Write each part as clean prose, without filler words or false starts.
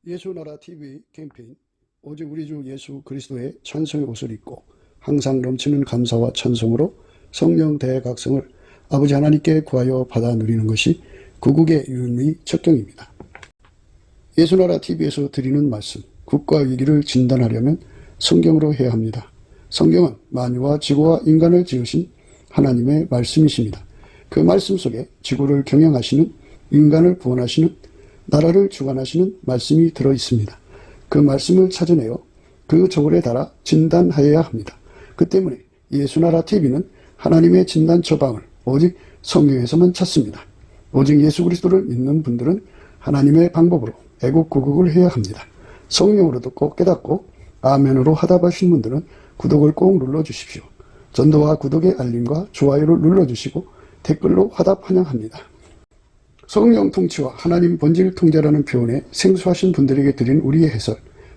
예수나라 TV 캠페인 오직 우리 주 예수 그리스도의 찬송의 옷을 입고 항상 넘치는 감사와 찬송으로 성령 대각성을 아버지 하나님께 구하여 받아 누리는 것이 구국의 유일무이 척경입니다. 예수나라 TV에서 드리는 말씀, 국가 위기를 진단하려면 성경으로 해야 합니다. 성경은 만유와 지구와 인간을 지으신 하나님의 말씀이십니다. 그 말씀 속에 지구를 경영하시는, 인간을 구원하시는, 나라를 주관하시는 말씀이 들어있습니다. 그 말씀을 찾아내어 그 저울에 달아 진단하여야 합니다. 그 때문에 예수나라 TV는 하나님의 진단 처방을 오직 성경에서만 찾습니다. 오직 예수 그리스도를 믿는 분들은 하나님의 방법으로 애국구국을 해야 합니다. 성령으로 듣고 깨닫고 아멘으로 화답하신 분들은 구독을 꼭 눌러주십시오. 전도와 구독의 알림과 좋아요를 눌러주시고 댓글로 화답 환영합니다. 성령 통치와 하나님 본질 통제라는 표현에 생소하신 분들에게 드린 우리의 해설,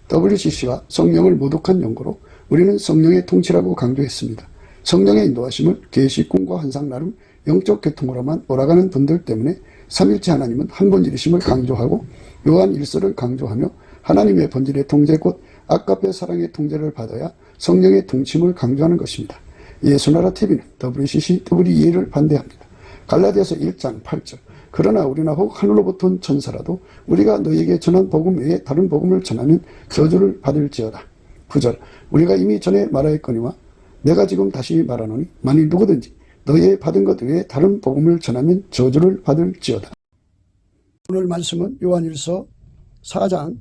WCC가 성령을 모독한 연고로 우리는 성령의 통치라고 강조했습니다. 성령의 인도하심을 계시, 꿈과 환상 나름 영적 계통으로만 몰아가는 분들 때문에 삼일체 하나님은 한 본질이심을 강조하고 요한 1서를 강조하며 하나님의 본질의 통제 곧 아까페 사랑의 통제를 받아야 성령의 통치임을 강조하는 것입니다. 예수나라 TV는 WCC, WEA를 반대합니다. 갈라디아서 1장 8절 그러나 우리나 혹 하늘로부터 온 천사라도 우리가 너희에게 전한 복음 외에 다른 복음을 전하면 저주를 받을지어다. 9절 우리가 이미 전에 말하였거니와 내가 지금 다시 말하노니 만일 누구든지 너희의 받은 것 외에 다른 복음을 전하면 저주를 받을지어다. 오늘 말씀은 요한 1서 4장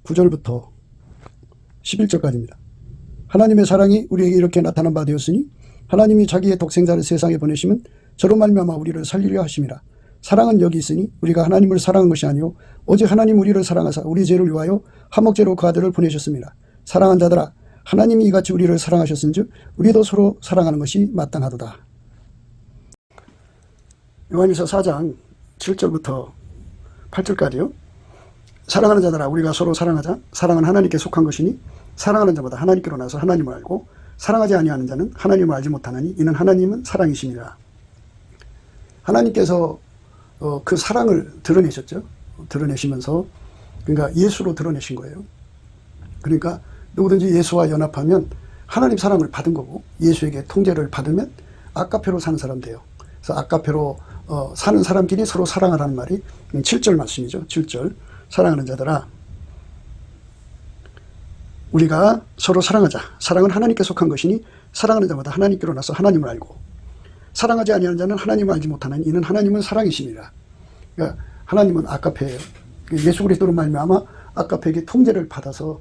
9절부터 11절까지입니다. 하나님의 사랑이 우리에게 이렇게 나타난 바 되었으니 하나님이 자기의 독생자를 세상에 보내시면 저로 말미암아 우리를 살리려 하심이라. 사랑은 여기 있으니 우리가 하나님을 사랑한 것이 아니요 오직 하나님 우리를 사랑하사 우리 죄를 위하여 화목제로 그 아들을 보내셨습니다. 사랑한 자들아 하나님이 이같이 우리를 사랑하셨은즉 우리도 서로 사랑하는 것이 마땅하도다. 요한일서 4장 7절부터 8절까지요. 사랑하는 자들아 우리가 서로 사랑하자. 사랑은 하나님께 속한 것이니 사랑하는 자보다 하나님께로 나서 하나님을 알고 사랑하지 아니하는 자는 하나님을 알지 못하나니 이는 하나님은 사랑이심이라. 하나님께서 그 사랑을 드러내셨죠. 드러내시면서 그러니까 예수로 드러내신 거예요. 그러니까 누구든지 예수와 연합하면 하나님 사랑을 받은 거고 예수에게 통제를 받으면 아까페로 사는 사람 돼요. 그래서 아까페로 사는 사람끼리 서로 사랑하라는 말이 7절 말씀이죠. 7절 사랑하는 자들아 우리가 서로 사랑하자. 사랑은 하나님께 속한 것이니 사랑하는 자마다 하나님께로 나서 하나님을 알고 사랑하지 아니하는 자는 하나님을 알지 못하나니 이는 하나님은 사랑이심이라. 그러니까 하나님은 아까페예요. 예수 그리스도로 말미암아 아까페에게 통제를 받아서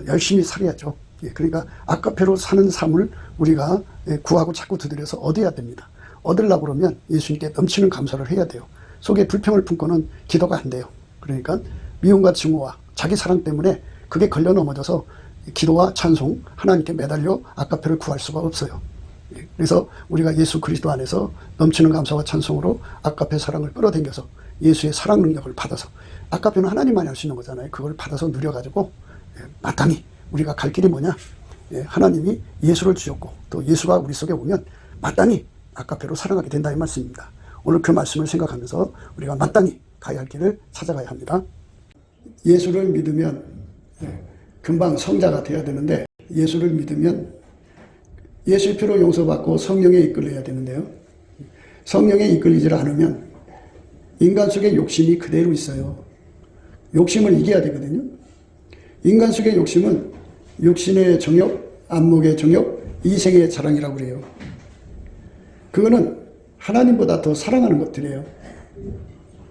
열심히 살아야죠. 그러니까 아까페로 사는 삶을 우리가 구하고 자꾸 두드려서 얻어야 됩니다. 얻으려고 그러면 예수님께 넘치는 감사를 해야 돼요. 속에 불평을 품고는 기도가 안 돼요. 그러니까 미움과 증오와 자기 사랑 때문에 그게 걸려 넘어져서 기도와 찬송, 하나님께 매달려 아까페를 구할 수가 없어요. 그래서 우리가 예수 그리스도 안에서 넘치는 감사와 찬송으로 아까페 사랑을 끌어당겨서 예수의 사랑 능력을 받아서 아까페는 하나님만이 할 수 있는 거잖아요. 그걸 받아서 누려가지고 마땅히 우리가 갈 길이 뭐냐? 하나님이 예수를 주셨고 또 예수가 우리 속에 오면 마땅히 아까페로 사랑하게 된다 이 말씀입니다. 오늘 그 말씀을 생각하면서 우리가 마땅히 가야 할 길을 찾아가야 합니다. 예수를 믿으면 금방 성자가 되어야 되는데 예수를 믿으면 예수의 피로 용서받고 성령에 이끌려야 되는데요. 성령에 이끌리지 않으면 인간 속에 욕심이 그대로 있어요. 욕심을 이겨야 되거든요. 인간 속의 욕심은 육신의 정욕, 안목의 정욕, 이생의 자랑이라고 그래요. 그거는 하나님보다 더 사랑하는 것들이에요.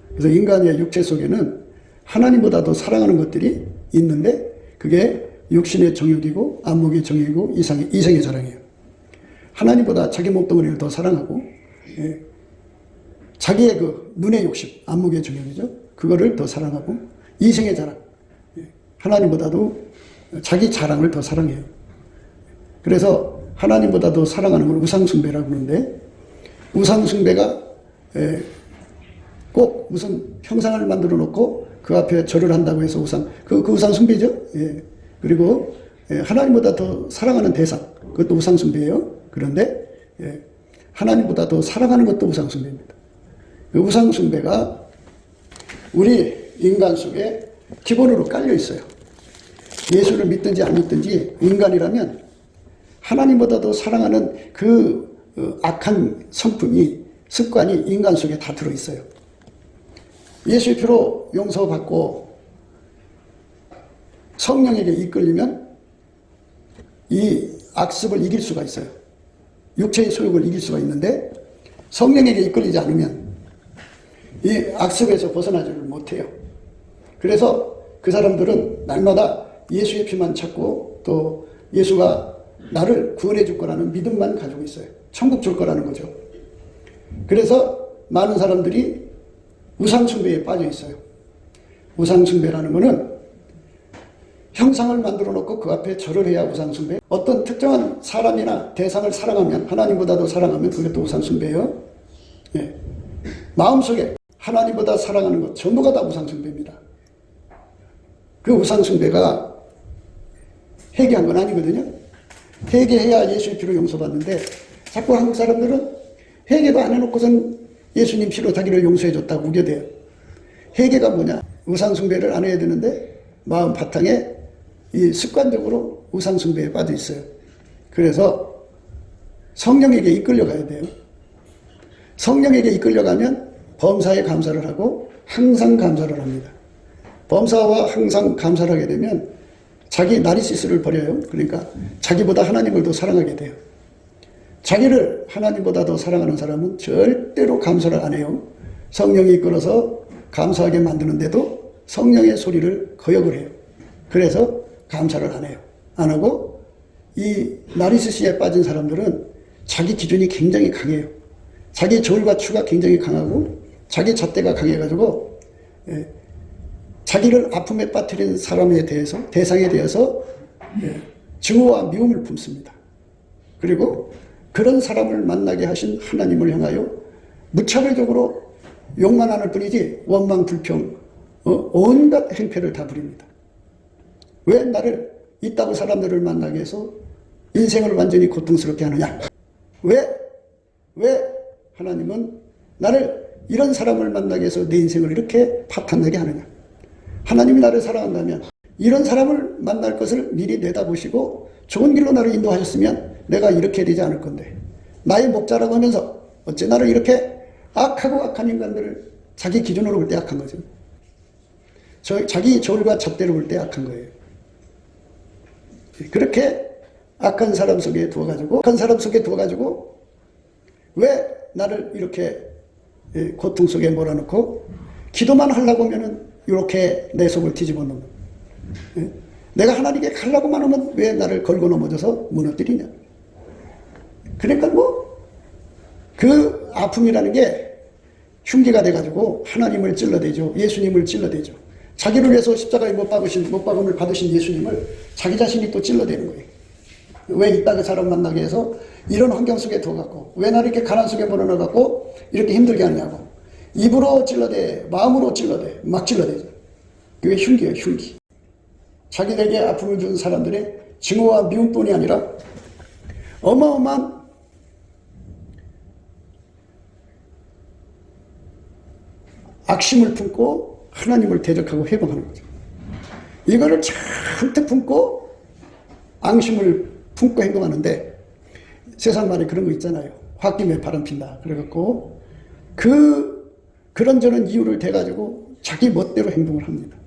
그래서 인간의 육체 속에는 하나님보다 더 사랑하는 것들이 있는데 그게 육신의 정욕이고 안목의 정욕이고 이생의 자랑이에요. 하나님보다 자기 몸뚱아리를 더 사랑하고 자기의 그 눈의 욕심, 안목의 정욕이죠. 그거를 더 사랑하고 이생의 자랑, 하나님보다도 자기 자랑을 더 사랑해요. 그래서 하나님보다 더 사랑하는 걸 우상숭배라고 하는데 우상숭배가 꼭 무슨 형상을 만들어 놓고 그 앞에 절을 한다고 해서 그 우상숭배죠. 그리고 하나님보다 더 사랑하는 대상, 그것도 우상숭배예요. 그런데 하나님보다 더 사랑하는 것도 우상숭배입니다. 그 우상숭배가 우리 인간 속에 기본으로 깔려 있어요. 예수를 믿든지 안 믿든지 인간이라면 하나님보다도 사랑하는 그 악한 성품이, 습관이 인간 속에 다 들어있어요. 예수의 피로 용서받고 성령에게 이끌리면 이 악습을 이길 수가 있어요. 육체의 소욕을 이길 수가 있는데 성령에게 이끌리지 않으면 이 악습에서 벗어나지를 못해요. 그래서 그 사람들은 날마다 예수의 피만 찾고 또 예수가 나를 구원해 줄 거라는 믿음만 가지고 있어요. 천국 줄 거라는 거죠. 그래서 많은 사람들이 우상숭배에 빠져 있어요. 우상숭배라는 것은 형상을 만들어 놓고 그 앞에 절을 해야 우상숭배. 어떤 특정한 사람이나 대상을 사랑하면, 하나님보다도 사랑하면 그것도 우상숭배예요. 예. 마음속에 하나님보다 사랑하는 것 전부가 다 우상숭배입니다. 그 우상숭배가 회개한 건 아니거든요. 회개해야 예수의 피로 용서받는데 자꾸 한국 사람들은 회개도 안 해놓고선 예수님 피로 자기를 용서해줬다고 우겨대요. 회개가 뭐냐? 우상숭배를 안 해야 되는데 마음 바탕에 이 습관적으로 우상숭배에 빠져 있어요. 그래서 성령에게 이끌려가야 돼요. 성령에게 이끌려가면 범사에 감사를 하고 항상 감사를 합니다. 범사와 항상 감사를 하게 되면 자기 나르시스를 버려요. 그러니까 자기보다 하나님을 더 사랑하게 돼요. 자기를 하나님보다 더 사랑하는 사람은 절대로 감사를 안 해요. 성령이 이끌어서 감사하게 만드는데도 성령의 소리를 거역을 해요. 그래서 감사를 안 해요. 안 하고 이 나르시스에 빠진 사람들은 자기 기준이 굉장히 강해요. 자기 저울과 추가 굉장히 강하고 자기 잣대가 강해가지고 자기를 아픔에 빠뜨린 사람에 대해서, 대상에 대해서 증오와 미움을 품습니다. 그리고 그런 사람을 만나게 하신 하나님을 향하여 무차별적으로 욕만 안 할 뿐이지 원망, 불평, 온갖 행패를 다 부립니다. 왜 나를 이따구 사람들을 만나게 해서 인생을 완전히 고통스럽게 하느냐? 왜 하나님은 나를 이런 사람을 만나게 해서 내 인생을 이렇게 파탄나게 하느냐? 하나님이 나를 사랑한다면 이런 사람을 만날 것을 미리 내다보시고 좋은 길로 나를 인도하셨으면 내가 이렇게 되지 않을 건데 나의 목자라고 하면서 어째 나를 이렇게 악하고 악한 인간들을 자기 기준으로 볼 때 악한 거죠. 자기 저울과 잣대로 볼 때 악한 거예요. 그렇게 악한 사람 속에 두어가지고 왜 나를 이렇게 고통 속에 몰아넣고 기도만 하려고 하면은 이렇게 내 속을 뒤집어 놓는 내가 하나님께 가려고만 하면 왜 나를 걸고 넘어져서 무너뜨리냐. 그러니까 그 아픔이라는 게 흉기가 돼가지고 하나님을 찔러대죠. 예수님을 찔러대죠. 자기를 위해서 십자가에 못박음을 받으신 예수님을 자기 자신이 또 찔러대는 거예요. 왜 이따 그 사람 만나게 해서 이런 환경 속에 두어갖고 왜 나를 이렇게 가난 속에 몰아넣어갖고 이렇게 힘들게 하느냐고. 입으로 찔러대, 마음으로 찔러대, 막 찔러대죠. 그게 흉기예요, 흉기. 자기에게 아픔을 준 사람들의 증오와 미움뿐이 아니라 어마어마한 악심을 품고 하나님을 대적하고 회방하는 거죠. 이거를 잔뜩 품고 앙심을 품고 행동하는데 세상 말에 그런 거 있잖아요. 홧김에 바람 핀다. 그래갖고 그런저런 이유를 대가지고 자기 멋대로 행동을 합니다.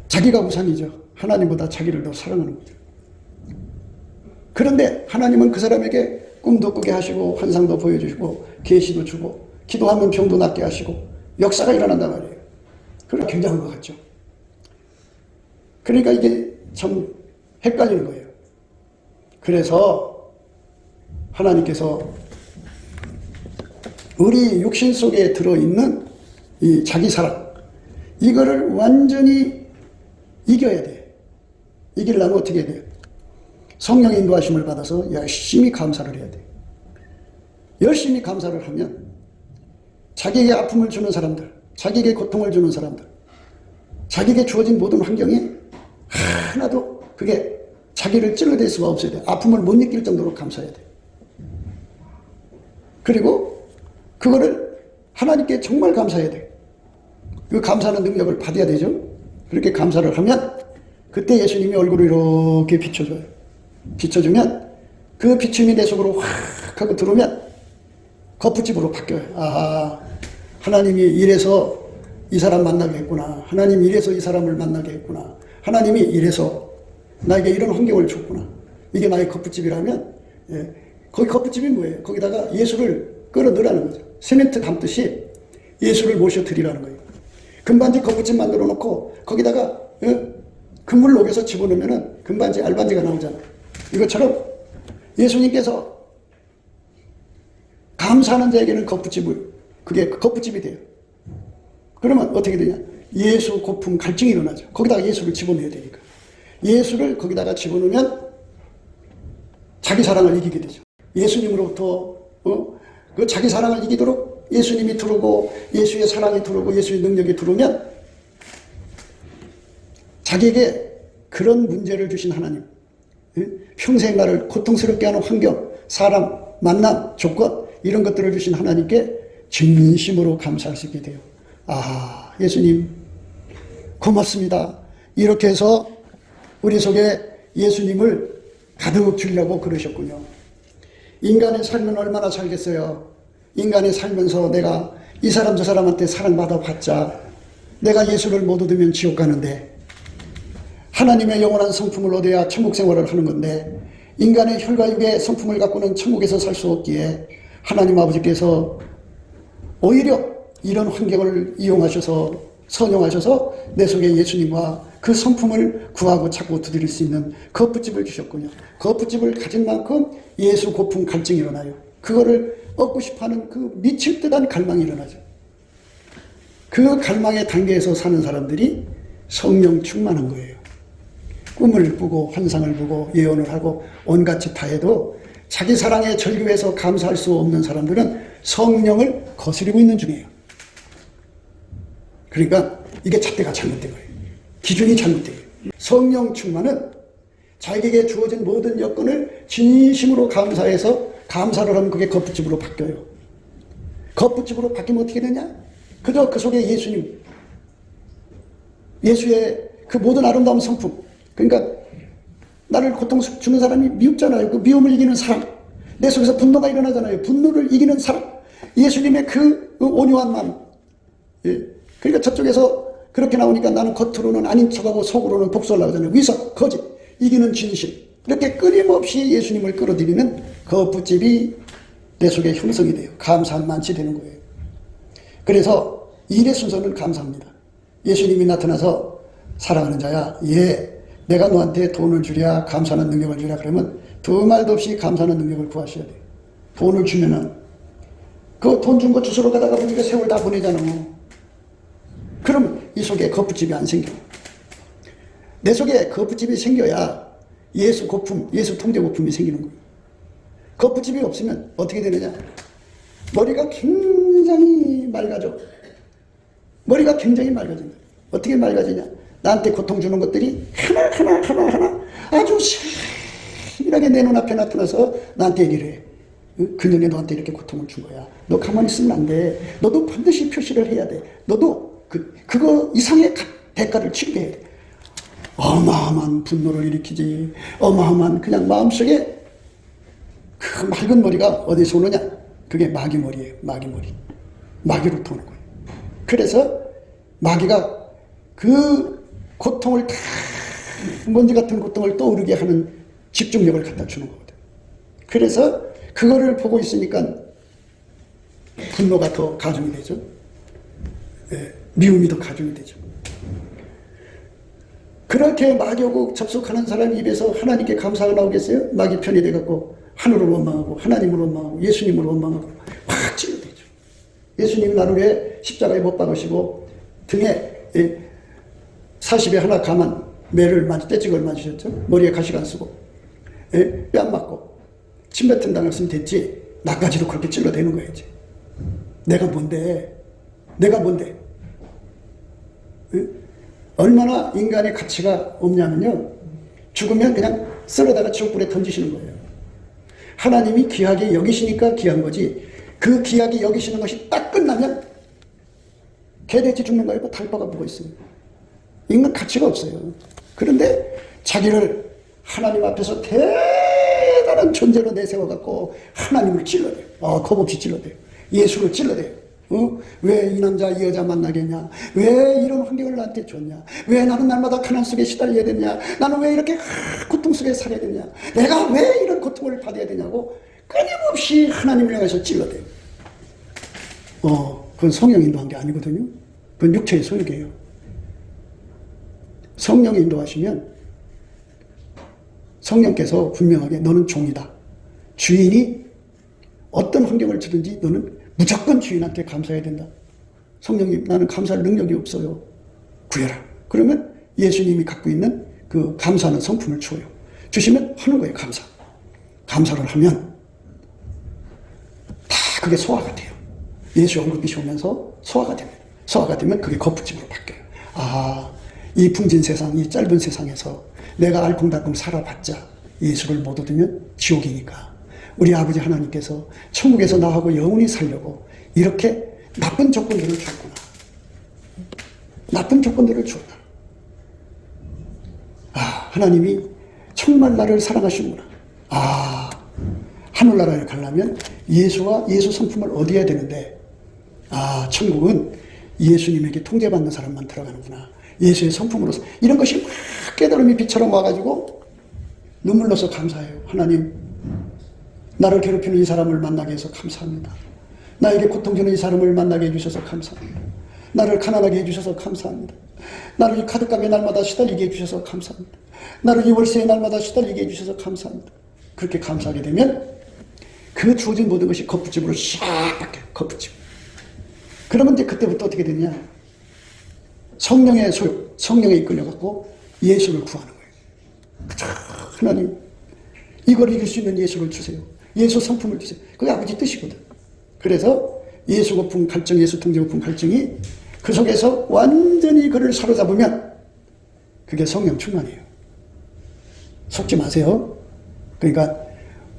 자기가 우상이죠. 하나님보다 자기를 더 사랑하는 거죠. 그런데 하나님은 그 사람에게 꿈도 꾸게 하시고 환상도 보여주시고 계시도 주고 기도하면 병도 낫게 하시고 역사가 일어난단 말이에요. 그럼 굉장한 것 같죠. 그러니까 이게 참 헷갈리는 거예요. 그래서 하나님께서 우리 육신 속에 들어있는 이 자기 사랑, 이거를 완전히 이겨야 돼. 이기려면 어떻게 해야 돼요? 성령의 인도하심을 받아서 열심히 감사를 해야 돼. 열심히 감사를 하면 자기에게 아픔을 주는 사람들, 자기에게 고통을 주는 사람들, 자기에게 주어진 모든 환경이 하나도 그게 자기를 찔러댈 수가 없어야 돼. 아픔을 못 느낄 정도로 감사해야 돼. 그리고 그거를 하나님께 정말 감사해야 돼. 그 감사하는 능력을 받아야 되죠. 그렇게 감사를 하면 그때 예수님이 얼굴을 이렇게 비춰줘요. 비춰주면 그 비춤이 내 속으로 확 하고 들어오면 거푸집으로 바뀌어요. 아, 하나님이 이래서 이 사람 만나게 했구나. 하나님이 이래서 이 사람을 만나게 했구나. 하나님이 이래서 나에게 이런 환경을 줬구나. 이게 나의 거푸집이라면, 예, 거기 거푸집이 뭐예요? 거기다가 예수를 끌어넣으라는 거죠. 세멘트 담듯이 예수를 모셔드리라는 거예요. 금반지 거푸집 만들어 놓고 거기다가, 예, 금을 녹여서 집어넣으면 금반지 알반지가 나오잖아. 이것처럼 예수님께서 감사하는 자에게는 거푸집을, 그게 거푸집이 돼요. 그러면 어떻게 되냐? 예수 고품 갈증이 일어나죠. 거기다가 예수를 집어넣어야 되니까. 예수를 거기다가 집어넣으면 자기 사랑을 이기게 되죠. 예수님으로부터 그 자기 사랑을 이기도록 예수님이 들어오고 예수의 사랑이 들어오고 예수의 능력이 들어오면 자기에게 그런 문제를 주신 하나님, 평생 나를 고통스럽게 하는 환경, 사람, 만남, 조건 이런 것들을 주신 하나님께 진심으로 감사할 수 있게 돼요. 아, 예수님 고맙습니다. 이렇게 해서 우리 속에 예수님을 가득 주려고 그러셨군요. 인간의 삶은 얼마나 살겠어요. 인간이 살면서 내가 이 사람 저 사람한테 사랑받아 봤자 내가 예수를 못 얻으면 지옥 가는데, 하나님의 영원한 성품을 얻어야 천국 생활을 하는 건데, 인간의 혈과 육의 성품을 갖고는 천국에서 살 수 없기에 하나님 아버지께서 오히려 이런 환경을 이용하셔서 선용하셔서 내 속에 예수님과 그 성품을 구하고 찾고 두드릴 수 있는 거푸집을 주셨군요. 거푸집을 가진 만큼 예수 고품 갈증이 일어나요. 그거를 얻고 싶어하는 그 미칠 듯한 갈망이 일어나죠. 그 갈망의 단계에서 사는 사람들이 성령 충만한 거예요. 꿈을 꾸고 환상을 보고 예언을 하고 온갖 짓 다 해도 자기 사랑에 절규해서 감사할 수 없는 사람들은 성령을 거스리고 있는 중이에요. 그러니까 이게 잣대가 잘못된 거예요. 기준이 잘못된 거예요. 성령 충만은 자기에게 주어진 모든 여건을 진심으로 감사해서 감사를 하면 그게 거푸집으로 바뀌어요. 거푸집으로 바뀌면 어떻게 되냐? 그저 그 속에 예수님, 예수의 그 모든 아름다운 성품, 그러니까 나를 고통 주는 사람이 미웠잖아요. 그 미움을 이기는 사람, 내 속에서 분노가 일어나잖아요. 분노를 이기는 사람, 예수님의 그 온유한 마음. 예. 그러니까 저쪽에서 그렇게 나오니까 나는 겉으로는 아닌 척하고 속으로는 복수를 하잖아요. 위선, 거짓, 이기는 진실. 이렇게 끊임없이 예수님을 끌어들이는 거푸집이 내 속에 형성이 돼요. 감사한 만치 되는 거예요. 그래서 일의 순서는 감사합니다. 예수님이 나타나서 사랑하는 자야, 예, 내가 너한테 돈을 주랴, 감사하는 능력을 주랴, 그러면 두 말도 없이 감사하는 능력을 구하셔야 돼요. 돈을 주면은 그 돈 준 거 주소로 가다가 보니까 세월 다 보내잖아. 그럼 이 속에 거푸집이 안 생겨. 내 속에 거푸집이 생겨야 예수 고품, 예수 통제 고품이 생기는 거예요. 거푸집이 없으면 어떻게 되느냐? 머리가 굉장히 맑아져. 머리가 굉장히 맑아진다. 어떻게 맑아지냐? 나한테 고통 주는 것들이 하나 아주 세밀하게 내 눈앞에 나타나서 나한테 얘기를 해. 그년에 너한테 이렇게 고통을 준 거야. 너 가만히 있으면 안 돼. 너도 반드시 표시를 해야 돼. 너도 그거 이상의 대가를 치르게 해야 돼. 어마어마한 분노를 일으키지. 어마어마한 그냥 마음속에 그 맑은 머리가 어디서 오느냐? 그게 마귀 머리예요. 마귀 머리. 마귀로부터 오는 거예요. 그래서 마귀가 그 고통을 다 먼지 같은 고통을 떠오르게 하는 집중력을 갖다 주는 거거든. 그래서 그거를 보고 있으니까 분노가 더 가중이 되죠. 예, 미움이 더 가중이 되죠. 그렇게 마귀하고 접속하는 사람 입에서 하나님께 감사가 나오겠어요? 마귀 편이 돼갖고 하늘을 원망하고 하나님을 원망하고 예수님을 원망하고 확 찔러대죠. 예수님 나를 왜 십자가에 못 박으시고 등에 40에 하나 감한 매를 떼찍을 맞으셨죠? 머리에 가시 안 쓰고 뼈 안 맞고 침뱉은 당했으면 됐지. 나까지도 그렇게 찔러대는 거예요. 이제. 내가 뭔데? 얼마나 인간의 가치가 없냐면요, 죽으면 그냥 썰어다가 지옥불에 던지시는 거예요. 하나님이 귀하게 여기시니까 귀한 거지, 그 귀하게 여기시는 것이 딱 끝나면 개돼지 죽는 거에 뭐 달바가 뭐가 있어요. 인간 가치가 없어요. 그런데 자기를 하나님 앞에서 대단한 존재로 내세워갖고 하나님을 찔러대요. 겁없이 찔러대요. 예수를 찔러대요. 왜 이 남자 이 여자 만나겠냐? 왜 이런 환경을 나한테 줬냐? 왜 나는 날마다 가난 속에 시달려야 되냐? 나는 왜 이렇게 고통 속에 살아야 되냐? 내가 왜 이런 고통을 받아야 되냐고 끊임없이 하나님을 향해서 찔러대요. 그건 성령 인도한 게 아니거든요. 그건 육체의 소욕이에요. 성령이 인도하시면 성령께서 분명하게 너는 종이다. 주인이 어떤 환경을 주든지 너는 무조건 주인한테 감사해야 된다. 성령님, 나는 감사할 능력이 없어요. 구해라. 그러면 예수님이 갖고 있는 그 감사하는 성품을 줘요. 주시면 하는 거예요. 감사. 감사를 하면 다 그게 소화가 돼요. 예수 언급빛이 오면서 소화가 됩니다. 소화가 되면 그게 거푸짐으로 바뀌어요. 이 풍진 세상, 이 짧은 세상에서 내가 알콩달콩 살아봤자 예수를 못 얻으면 지옥이니까 우리 아버지 하나님께서 천국에서 나하고 영원히 살려고 이렇게 나쁜 조건들을 줬구나. 나쁜 조건들을 줬다. 하나님이 정말 나를 사랑하시는구나. 하늘나라에 가려면 예수와 예수 성품을 얻어야 되는데 천국은 예수님에게 통제받는 사람만 들어가는구나. 예수의 성품으로서 이런 것이 막 깨달음이 빛처럼 와가지고 눈물로서 감사해요. 하나님, 나를 괴롭히는 이 사람을 만나게 해서 감사합니다. 나에게 고통 주는 이 사람을 만나게 해주셔서 감사합니다. 나를 가난하게 해주셔서 감사합니다. 나를 이 카드값에 날마다 시달리게 해주셔서 감사합니다. 나를 이 월세에 날마다 시달리게 해주셔서 감사합니다. 그렇게 감사하게 되면 그 주어진 모든 것이 거푸집으로 샥 바뀌어요. 거푸집. 그러면 이제 그때부터 어떻게 되냐? 성령의 소욕, 성령에 이끌려갖고 예수를 구하는 거예요. 하나님, 이걸 이길 수 있는 예수를 주세요. 예수 성품을 주세요. 그게 아버지 뜻이거든. 그래서 예수 거품 갈증, 예수 통제 거품 갈증이 그 속에서 완전히 그를 사로잡으면 그게 성령 충만이에요. 속지 마세요. 그러니까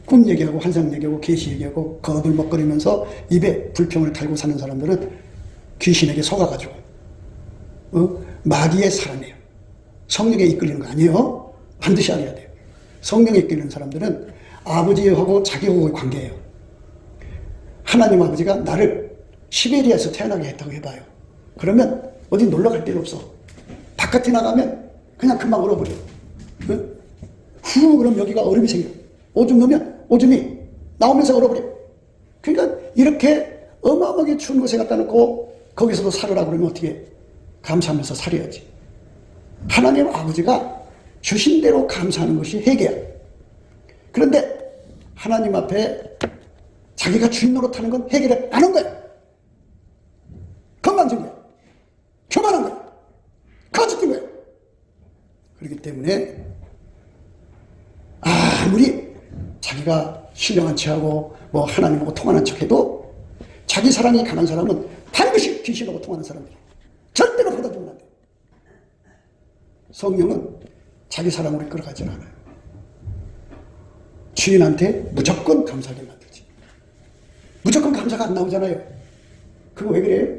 꿈 얘기하고 환상 얘기하고 계시 얘기하고 겁을 먹거리면서 입에 불평을 달고 사는 사람들은 귀신에게 속아가지고 마귀의 사람이에요. 성령에 이끌리는 거 아니에요. 반드시 알아야 돼요. 성령에 이끌리는 사람들은 아버지하고 자기하고의 관계예요. 하나님 아버지가 나를 시베리아에서 태어나게 했다고 해봐요. 그러면 어디 놀러 갈 데가 없어. 바깥에 나가면 그냥 금방 얼어버려. 그럼 여기가 얼음이 생겨. 오줌 넣으면 오줌이 나오면서 얼어버려. 그러니까 이렇게 어마어마하게 추운 곳에 갖다 놓고 거기서도 살으라 그러면 어떻게 감사하면서 살아야지. 하나님 아버지가 주신 대로 감사하는 것이 회개야. 그런데 하나님 앞에 자기가 주인 노릇하는 건 회개를 안 한 거야. 건방진 거야. 교만한 거야. 거짓된 거야. 그렇기 때문에 아무리 자기가 신령한 척하고 뭐 하나님하고 통하는 척해도 자기 사랑이 강한 사람은 반드시 귀신하고 통하는 사람이야. 절대로 받아주면 안 돼. 성령은 자기 사랑으로 이끌어가지 않아요. 주인한테 무조건 감사하게 만들지. 무조건 감사가 안 나오잖아요. 그거 왜 그래요?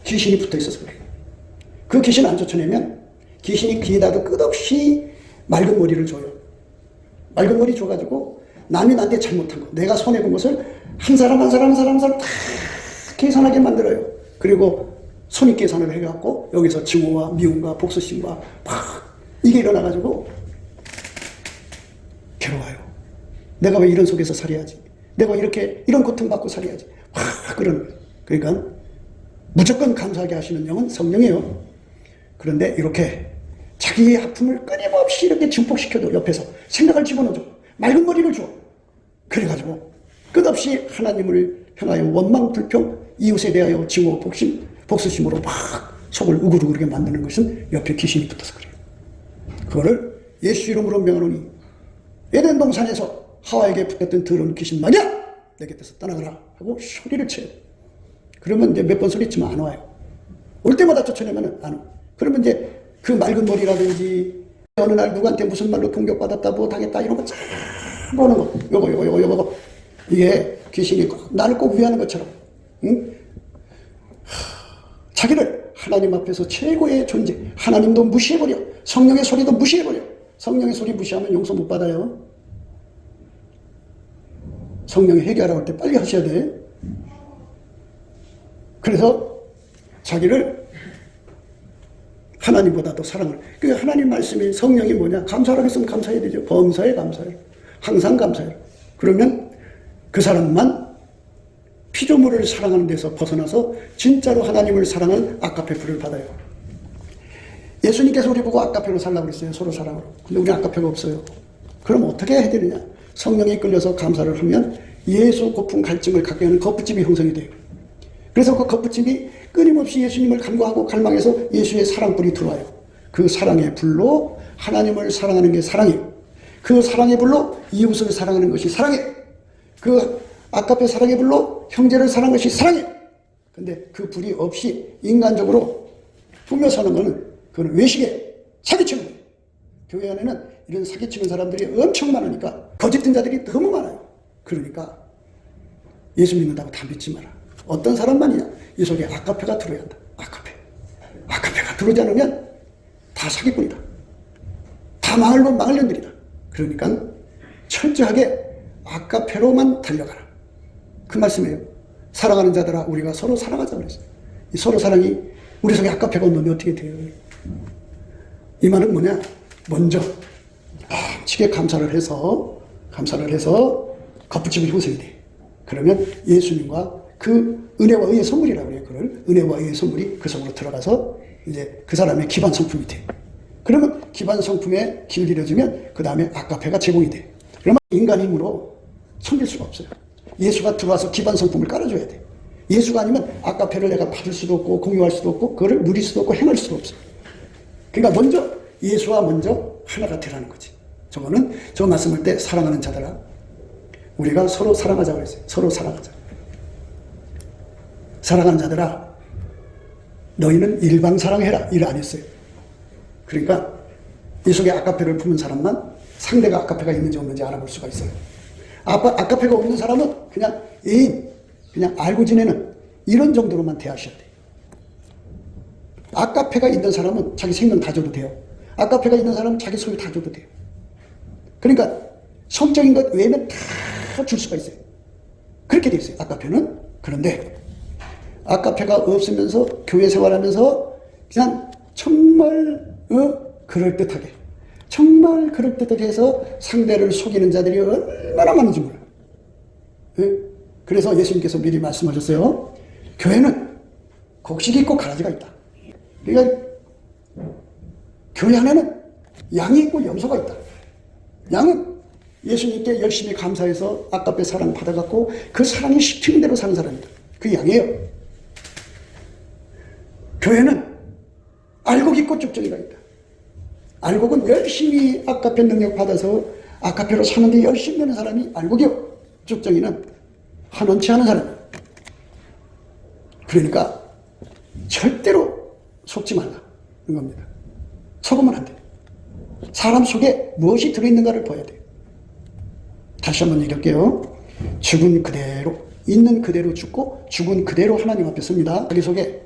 귀신이 붙어 있어서 그래요. 그 귀신 안 쫓아내면 귀신이 귀에다가 끝없이 맑은 머리를 줘요. 맑은 머리 줘가지고 남이 나한테 잘못한 거, 내가 손해본 것을 한 사람 다 계산하게 만들어요. 그리고 손익 계산을 해갖고 여기서 증오와 미움과 복수심과 막 이게 일어나가지고 괴로워요. 내가 왜 이런 속에서 살아야지? 내가 이렇게 이런 고통받고 살아야지? 그런 거예요. 그러니까 무조건 감사하게 하시는 영은 성령이에요. 그런데 이렇게 자기의 아픔을 끊임없이 이렇게 증폭시켜도 옆에서 생각을 집어넣어줘. 맑은 머리를 줘. 그래가지고 끝없이 하나님을 향하여 원망, 불평, 이웃에 대하여 증오, 복수심으로 막 속을 우글우글하게 만드는 것은 옆에 귀신이 붙어서 그래요. 그거를 예수 이름으로 명하노니 에덴 동산에서 하와에게 붙었던 더러운 귀신 말이야! 내 곁에서 떠나가라 하고 소리를 쳐요. 그러면 이제 몇 번 소리치면 안 와요. 올 때마다 쫓아내면 안 와. 그러면 이제 그 맑은 머리라든지 어느 날 누구한테 무슨 말로 공격받았다 뭐 당했다 이런 거 쫙 보는 거 요거 이게 귀신이 나를 꼭 위하는 것처럼 응? 자기를 하나님 앞에서 최고의 존재, 하나님도 무시해버려. 성령의 소리도 무시해버려. 성령의 소리 무시하면 용서 못 받아요. 성령이 회개하라고 할 때 빨리 하셔야 돼. 그래서 자기를 하나님보다도 사랑을. 그 하나님 말씀이 성령이 뭐냐? 감사하라고 했으면 감사해야 되죠. 범사에 감사해. 항상 감사해. 그러면 그 사람만 피조물을 사랑하는 데서 벗어나서 진짜로 하나님을 사랑하는 아가페 불을 받아요. 예수님께서 우리 보고 아가페로 살라고 그랬어요. 서로 사랑으로. 근데 우리 아가페가 없어요. 그럼 어떻게 해야 되느냐? 성령에 끌려서 감사를 하면 예수 고픈 갈증을 갖게 하는 거푸집이 형성이 돼요. 그래서 그 거푸집이 끊임없이 예수님을 간구하고 갈망해서 예수의 사랑불이 들어와요. 그 사랑의 불로 하나님을 사랑하는 게 사랑이에요. 그 사랑의 불로 이웃을 사랑하는 것이 사랑이에요. 그 아가페 사랑의 불로 형제를 사랑하는 것이 사랑이에요. 근데 그 불이 없이 인간적으로 꾸며서는 거는 그건 외식이에요. 사기치는 거예요. 교회 안에는 이런 사기치는 사람들이 엄청 많으니까 거짓 등자들이 너무 많아요. 그러니까 예수 믿는다고 다 믿지 마라. 어떤 사람만이야. 이 속에 아가페가 들어야 한다. 아가페가 들어오지 않으면 다 사기꾼이다. 다 망할 년들이다. 그러니까 철저하게 아가페로만 달려가라. 그 말씀이에요. 사랑하는 자들아 우리가 서로 사랑하자 그랬어요. 이 서로 사랑이 우리 속에 아가페가 없는데 어떻게 돼요? 이 말은 뭐냐? 먼저 치게 감사를 해서 거푸집이 형성이 돼. 그러면 예수님과 그 은혜와 의의 선물이라고 해요. 그걸 은혜와 의의 선물이 그 속으로 들어가서 이제 그 사람의 기반 성품이 돼. 그러면 기반 성품에 길들여지면 그 다음에 아가페가 제공이 돼. 그러면 인간 힘으로 섬길 수가 없어요. 예수가 들어와서 기반 성품을 깔아줘야 돼. 예수가 아니면 아가페를 내가 받을 수도 없고 공유할 수도 없고 그거를 누릴 수도 없고 행할 수도 없어요. 그러니까 먼저 예수와 먼저 하나가 되라는 거지. 저거는 저 말씀할 때 사랑하는 자들아 우리가 서로 사랑하자고 그랬어요. 서로 사랑하자. 사랑하는 자들아 너희는 일방 사랑해라. 일 안 했어요. 그러니까 이 속에 아가페를 품은 사람만 상대가 아가페가 있는지 없는지 알아볼 수가 있어요. 아가페가 없는 사람은 그냥 애인, 그냥 알고 지내는 이런 정도로만 대하셔야 돼요. 아가페가 있는 사람은 자기 생명 다 줘도 돼요. 아가페가 있는 사람은 자기 소유 다 줘도 돼요. 그러니까 성적인 것 외에는 다 줄 수가 있어요. 그렇게 돼 있어요. 아가페는. 그런데 아가페가 없으면서 교회 생활하면서 그냥 정말 그럴듯하게 정말 그럴듯하게 해서 상대를 속이는 자들이 얼마나 많은지 몰라요. 그래서 예수님께서 미리 말씀하셨어요. 교회는 곡식이 있고 가라지가 있다. 그러니까 교회 안에는 양이 있고 염소가 있다. 양은 예수님께 열심히 감사해서 아가페 사랑 받아갖고 그 사랑이 시키는 대로 사는 사람이다. 그 양이에요. 교회는 알곡 있고 쭉정이가 있다. 알곡은 열심히 아가페 능력 받아서 아가페로 사는데 열심히 하는 사람이 알곡이요. 쭉정이는 한원치 하는 사람이에요. 그러니까 절대로 속지 말라. 는 겁니다. 속으면 안 돼. 사람 속에 무엇이 들어있는가를 봐야 돼. 다시 한번 얘기할게요. 죽은 그대로, 있는 그대로 죽고 죽은 그대로 하나님 앞에 씁니다. 자기 속에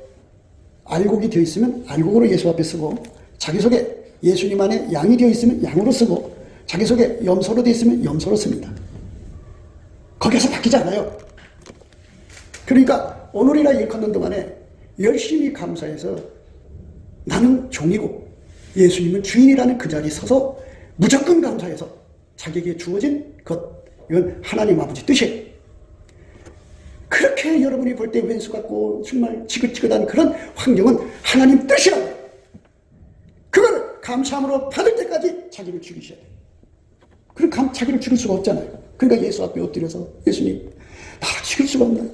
알곡이 되어 있으면 알곡으로 예수 앞에 쓰고, 자기 속에 예수님 안에 양이 되어 있으면 양으로 쓰고, 자기 속에 염소로 되어 있으면 염소로 씁니다. 거기에서 바뀌지 않아요. 그러니까 오늘이나 일컫는 동안에 열심히 감사해서 나는 종이고 예수님은 주인이라는 그 자리에 서서 무조건 감사해서 자기에게 주어진 것, 이건 하나님 아버지 뜻이에요. 그렇게 여러분이 볼 때 왼수 같고 정말 지긋지긋한 그런 환경은 하나님 뜻이라고. 그걸 감사함으로 받을 때까지 자기를 죽이셔야 돼요. 그럼 자기를 죽일 수가 없잖아요. 그러니까 예수 앞에 엎드려서 예수님, 나를 죽일 수가 없나요?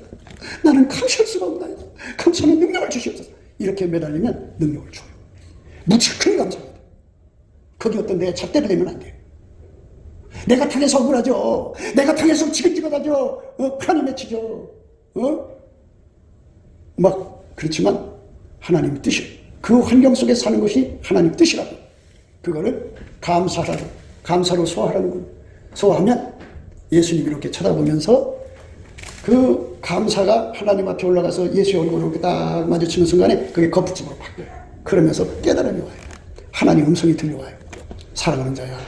나는 감사할 수가 없나요? 감사하는 능력을 주시옵소서. 이렇게 매달리면 능력을 줘요. 무척 감사합니다. 거기 어떤 내 잣대를 내면 안 돼요. 내가 당해서 억울하죠. 내가 당해서 지긋지긋하죠. 하나님 맺히죠. 막 그렇지만 하나님 뜻이, 그 환경 속에 사는 것이 하나님 뜻이라고. 그거를 감사로 소화하라는 거예요. 소화하면 예수님 이렇게 쳐다보면서 그 감사가 하나님 앞에 올라가서 예수의 얼굴을 이렇게 딱 마주치는 순간에 그게 거푸집으로 바뀌어요. 그러면서 깨달음이 와요. 하나님 음성이 들려와요. 사랑하는 자야,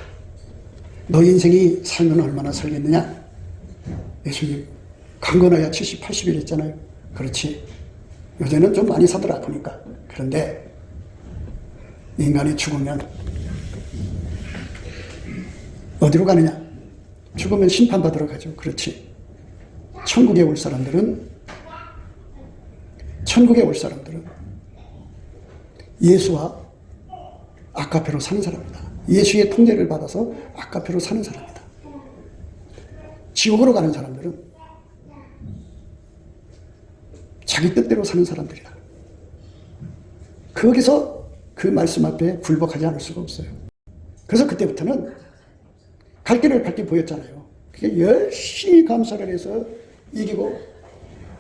너 인생이 살면 얼마나 살겠느냐? 예수님 강건하야 70, 80일 했잖아요. 그렇지. 요새는 좀 많이 사더라 보니까. 그런데 인간이 죽으면 어디로 가느냐? 죽으면 심판받으러 가죠. 그렇지. 천국에 올 사람들은 예수와 아카페로 사는 사람이다. 예수의 통제를 받아서 아카페로 사는 사람이다. 지옥으로 가는 사람들은 자기 뜻대로 사는 사람들이다. 거기서 그 말씀 앞에 굴복하지 않을 수가 없어요. 그래서 그때부터는 갈 길을 밝게 보였잖아요. 그게 열심히 감사를 해서 이기고,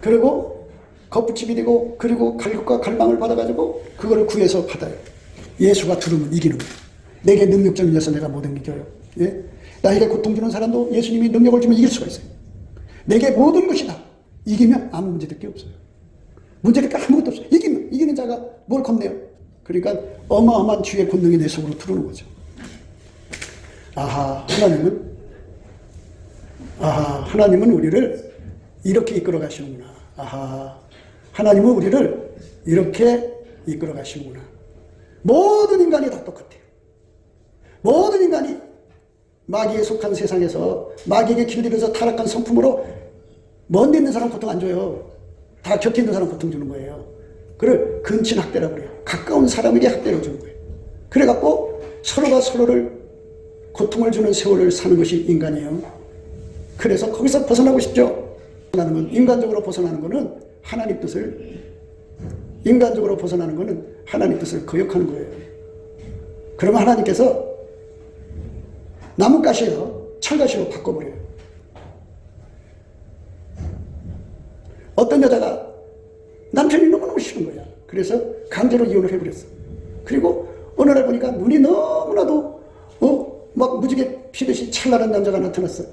그리고 거푸집이 되고, 그리고 갈급과 갈망을 받아가지고 그거를 구해서 받아요. 예수가 두르면 이기는 거예요. 내게 능력점이 있어서 내가 못 이겨요. 예? 나에게 고통 주는 사람도 예수님이 능력을 주면 이길 수가 있어요. 내게 모든 것이 다 이기면 아무 문제될 게 없어요. 문제될 게 아무것도 없어요. 이기는 자가 뭘 겁내요? 그러니까 어마어마한 주의 권능이 내 속으로 들어오는 거죠. 하나님은 우리를 이렇게 이끌어 가시는구나. 하나님은 우리를 이렇게 이끌어 가시는구나. 모든 인간이 다 똑같아요. 모든 인간이 마귀에 속한 세상에서 마귀에게 길들여서 타락한 성품으로 먼데 있는 사람 고통 안 줘요. 다 곁에 있는 사람 고통 주는 거예요. 그걸 근친 학대라고 그래요. 가까운 사람에게 학대를 주는 거예요. 그래갖고 서로가 서로를 고통을 주는 세월을 사는 것이 인간이에요. 그래서 거기서 벗어나고 싶죠. 인간적으로 벗어나는 것은 하나님 뜻을 거역하는 거예요. 그러면 하나님께서 나뭇가시요 철가시로 바꿔버려요. 어떤 여자가 남편이 너무너무 싫은 거야. 그래서 강제로 이혼을 해버렸어. 그리고 어느 날 보니까 눈이 너무나도 막 무지개 피듯이 찬란한 남자가 나타났어.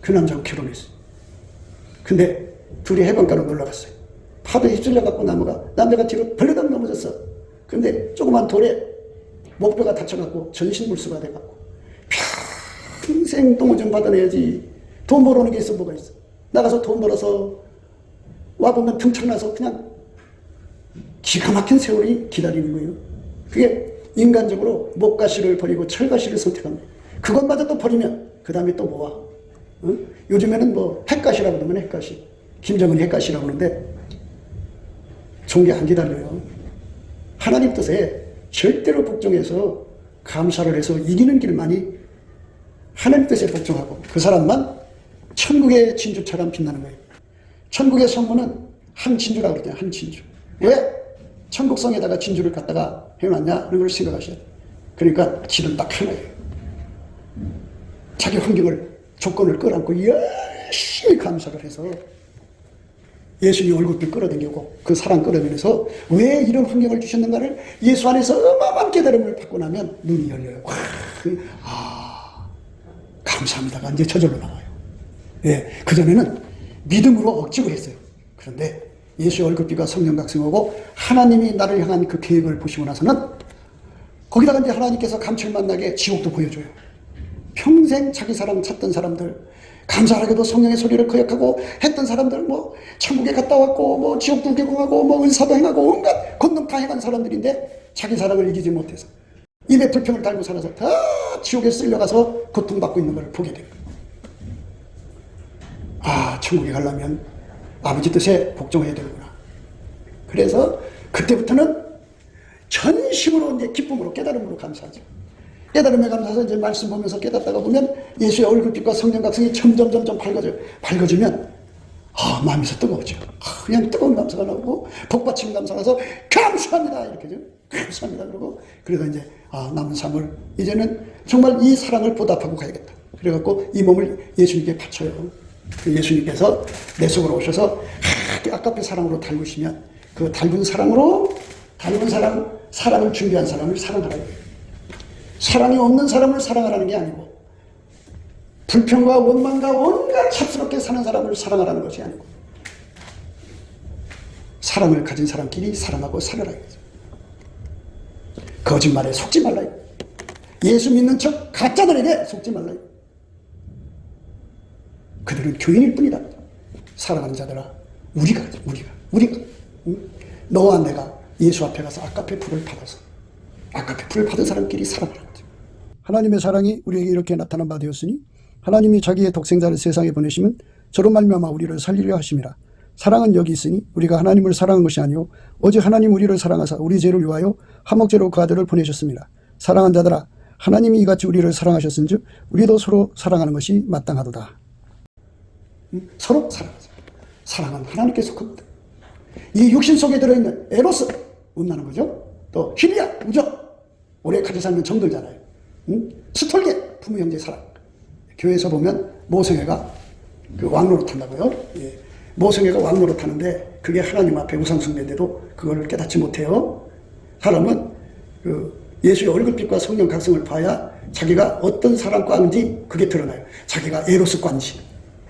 그 남자하고 결혼했어. 근데 둘이 해변가로 놀러 갔어요. 파도에 휩쓸려갖고 남자가 뒤로 벌레당 넘어졌어. 근데 조그만 돌에 목뼈가 다쳐갖고 전신불수가 돼갖고 평생 똥을 좀 받아내야지. 돈 벌어오는 게 있어 뭐가 있어. 나가서 돈 벌어서 와보면 등쳐나서 그냥 기가 막힌 세월이 기다리는 거예요. 그게 인간적으로 목가시를 버리고 철가시를 선택합니다. 그것마저 또 버리면 그 다음에 또 뭐와? 요즘에는 뭐 핵가시라고 그러면 핵가시. 김정은이 핵가시라고 하는데 종교 안 기다려요. 하나님 뜻에 절대로 복종해서 감사를 해서 이기는 길만이 하나님 뜻에 복종하고 그 사람만 천국의 진주처럼 빛나는 거예요. 천국의 성문은 한 진주라고 그러죠. 한 진주. 왜? 천국성에다가 진주를 갖다가 해놨냐? 하는 걸 생각하셔야 돼요. 그러니까 길은 딱 하나예요. 자기 환경을, 조건을 끌어안고 열심히 감사를 해서 예수님 얼굴빛 끌어당기고 그 사랑 끌어내면서 왜 이런 환경을 주셨는가를 예수 안에서 어마어마한 깨달음을 받고 나면 눈이 열려요. 감사합니다가 이제 저절로 나와요. 예, 그전에는 믿음으로 억지로 했어요. 그런데 예수의 얼굴빛과 성령 각성하고 하나님이 나를 향한 그 계획을 보시고 나서는 거기다가 이제 하나님께서 감칠맛 나게 지옥도 보여줘요. 평생 자기 사랑 찾던 사람들, 감사하게도 성령의 소리를 거역하고 했던 사람들, 뭐 천국에 갔다 왔고 뭐 지옥도 개공하고 뭐 은사도 행하고 온갖 권능 다 행한 사람들인데 자기 사랑을 이기지 못해서 입에 불평을 달고 살아서 다 지옥에 쓸려가서 고통받고 있는 걸 보게 됩니다. 천국에 가려면 아버지 뜻에 복종해야 되는구나. 그래서 그때부터는 전심으로 이제 기쁨으로 깨달음으로 감사하죠. 깨달음에 감사해서 이제 말씀 보면서 깨닫다가 보면 예수의 얼굴빛과 성령 각성이 점점 밝아져요. 밝아지면 마음에서 뜨거워져. 그냥 뜨거운 감사가 나오고 복받침 감사가 나서 감사합니다 이렇게죠. 감사합니다 그러고 그래서 이제 남은 삶을 이제는 정말 이 사랑을 보답하고 가야겠다. 그래갖고 이 몸을 예수님께 바쳐요. 예수님께서 내 속으로 오셔서 아깝게 사랑으로 달구시면 그 달군 사랑으로 사랑을 준비한 사람을 사랑하라는 거예요. 사랑이 없는 사람을 사랑하라는 게 아니고 불평과 원망과 온갖 찹스럽게 사는 사람을 사랑하라는 것이 아니고 사랑을 가진 사람끼리 사랑하고 살아라. 거짓말에 속지 말라. 예수 믿는 척 가짜들에게 속지 말라. 그들은 교인일 뿐이다. 사랑하는 자들아, 우리가 응? 너와 내가 예수 앞에 가서 아까페 풀을 받아서 아까페 풀을 받은 사람끼리 사랑하라. 하나님의 사랑이 우리에게 이렇게 나타난 바 되었으니 하나님이 자기의 독생자를 세상에 보내시면 저로 말미암아 우리를 살리려 하심이라. 사랑은 여기 있으니 우리가 하나님을 사랑한 것이 아니요 오직 하나님 우리를 사랑하사 우리 죄를 위하여 화목제로 그 아들을 보내셨습니다. 사랑한 자들아, 하나님이 이같이 우리를 사랑하셨은즉 우리도 서로 사랑하는 것이 마땅하도다. 서로 사랑하자. 사랑은 하나님께 속합니다. 이 육신 속에 들어있는 에로스, 운나는 거죠. 또 힐리아, 우적, 오래 같이 살면 정들잖아요. 스톨게, 부모 형제 사랑. 교회에서 보면 모성애가 그 왕노릇 한다고요. 예. 모성애가 왕노릇 하는데 그게 하나님 앞에 우상숭배인데도 그걸 깨닫지 못해요. 사람은 그 예수의 얼굴빛과 성령 각성을 봐야 자기가 어떤 사랑과인지 그게 드러나요. 자기가 에로스과인지,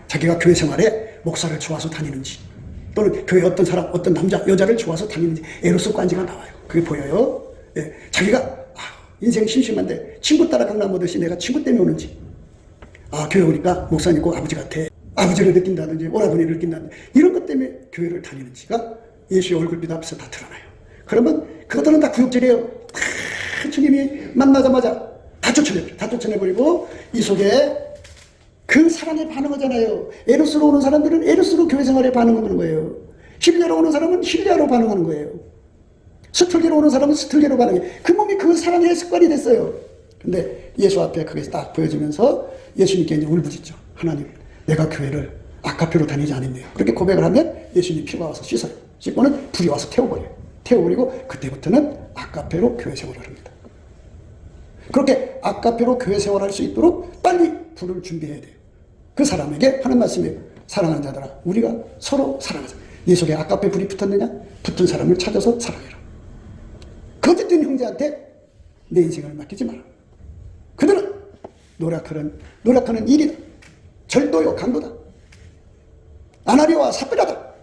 자기가 교회 생활에 목사를 좋아서 다니는지, 또는 교회 어떤 사람, 어떤 남자, 여자를 좋아서 다니는지 에로스과인지가 나와요. 그게 보여요. 예. 자기가 인생 심심한데 친구 따라 강남 오듯이 내가 친구 때문에 오는지, 교회 오니까 목사님과 아버지 같아, 아버지를 느낀다든지 오라버니를 느낀다든지 이런 것 때문에 교회를 다니는지가 예수의 얼굴빛 앞에서 다 드러나요. 그러면 그것들은 다 구역질이에요. 주님이 만나자마자 다 쫓아내버리고 이 속에 그 사랑에 반응하잖아요. 에로스로 오는 사람들은 에로스로 교회 생활에 반응하는 거예요. 힐리아로 오는 사람은 힐리아로 반응하는 거예요. 스툴게로 오는 사람은 스툴게로 반응해. 그 몸이 그 사랑의 습관이 됐어요. 근데 예수 앞에 그게 딱 보여지면서 예수님께 이제 울부짖죠. 하나님, 내가 교회를 아까페로 다니지 않았네요. 그렇게 고백을 하면 예수님 피가 와서 씻어요. 씻고는 불이 와서 태워버리고 그때부터는 아까페로 교회 생활을 합니다. 그렇게 아까페로 교회 생활을 할 수 있도록 빨리 불을 준비해야 돼요. 그 사람에게 하는 말씀이에요. 사랑하는 자들아, 우리가 서로 사랑하자. 네 속에 아까페 불이 붙었느냐? 붙은 사람을 찾아서 사랑해라. 거짓된 형제한테 내 인생을 맡기지 마라. 그들은 노력하는 일이다. 절도요, 강도다. 아나리와 삽비라다.